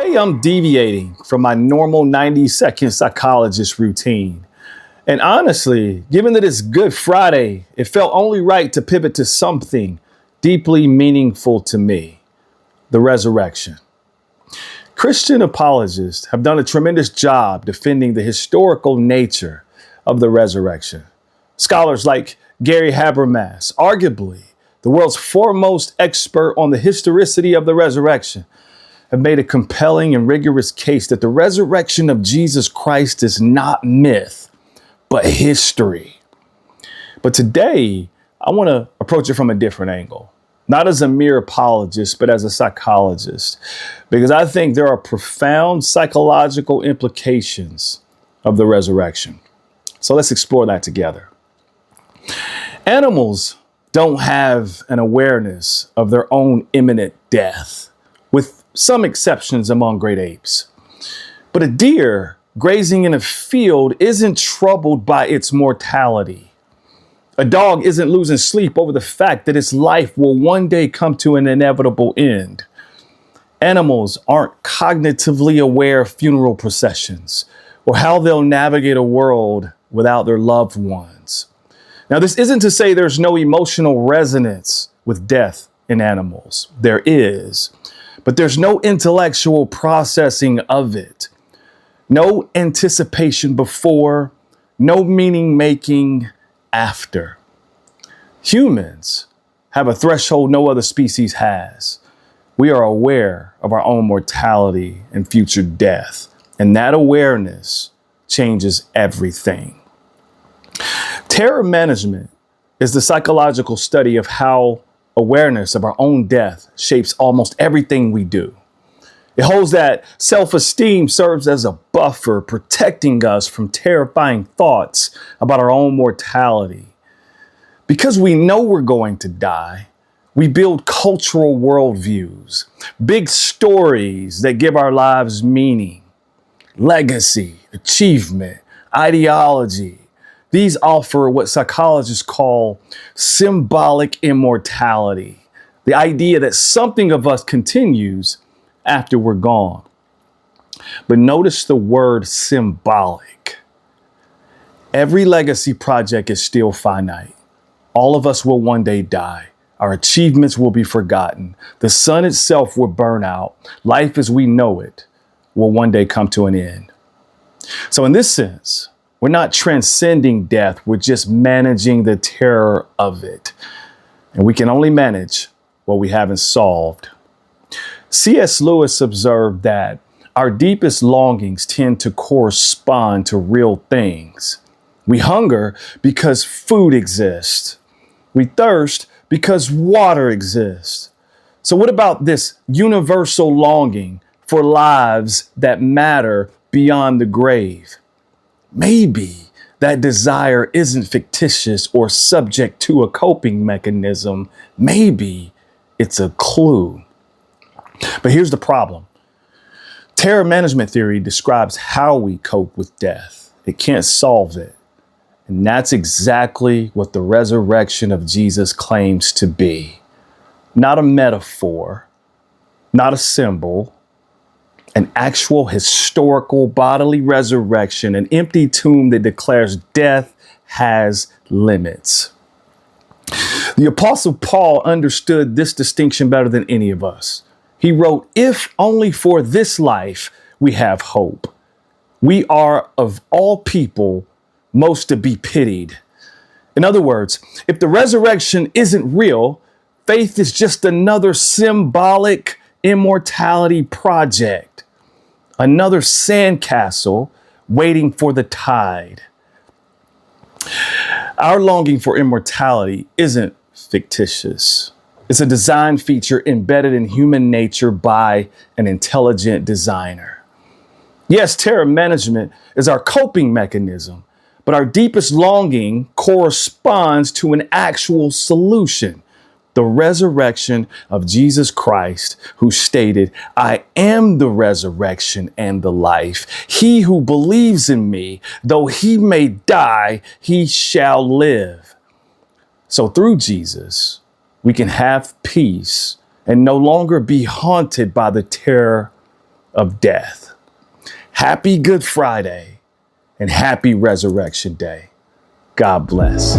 Today, I'm deviating from my normal 90-second psychologist routine. And honestly, given that it's Good Friday, it felt only right to pivot to something deeply meaningful to me: the resurrection. Christian apologists have done a tremendous job defending the historical nature of the resurrection. Scholars like Gary Habermas, arguably the world's foremost expert on the historicity of the resurrection, have made a compelling and rigorous case that the resurrection of Jesus Christ is not myth, but history. But today, I want to approach it from a different angle, not as a mere apologist, but as a psychologist, because I think there are profound psychological implications of the resurrection. So let's explore that together. Animals don't have an awareness of their own imminent death, with some exceptions among great apes. But a deer grazing in a field isn't troubled by its mortality. A dog isn't losing sleep over the fact that its life will one day come to an inevitable end. Animals aren't cognitively aware of funeral processions or how they'll navigate a world without their loved ones. Now, this isn't to say there's no emotional resonance with death in animals. There is. But there's no intellectual processing of it, no anticipation before, no meaning making after. Humans have a threshold no other species has. We are aware of our own mortality and future death, and that awareness changes everything. Terror management is the psychological study of how awareness of our own death shapes almost everything we do. It holds that self-esteem serves as a buffer, protecting us from terrifying thoughts about our own mortality. Because we know we're going to die, we build cultural worldviews, big stories that give our lives meaning, legacy, achievement, ideology. These offer what psychologists call symbolic immortality, the idea that something of us continues after we're gone. But notice the word symbolic. Every legacy project is still finite. All of us will one day die. Our achievements will be forgotten. The sun itself will burn out. Life as we know it will one day come to an end. So in this sense, we're not transcending death, we're just managing the terror of it. And we can only manage what we haven't solved. C.S. Lewis observed that our deepest longings tend to correspond to real things. We hunger because food exists. We thirst because water exists. So what about this universal longing for lives that matter beyond the grave? Maybe that desire isn't fictitious or subject to a coping mechanism. Maybe it's a clue. But here's the problem. Terror management theory describes how we cope with death. It can't solve it. And that's exactly what the resurrection of Jesus claims to be. Not a metaphor, not a symbol, an actual historical bodily resurrection, an empty tomb that declares death has limits. The Apostle Paul understood this distinction better than any of us. He wrote, "If only for this life we have hope. We are of all people most to be pitied." In other words, if the resurrection isn't real, faith is just another symbolic immortality project, another sandcastle waiting for the tide. Our longing for immortality isn't fictitious. It's a design feature embedded in human nature by an intelligent designer. Yes, terror management is our coping mechanism, but our deepest longing corresponds to an actual solution: the resurrection of Jesus Christ, who stated, "I am the resurrection and the life. He who believes in me, though he may die, he shall live." So through Jesus, we can have peace and no longer be haunted by the terror of death. Happy Good Friday and happy Resurrection Day. God bless.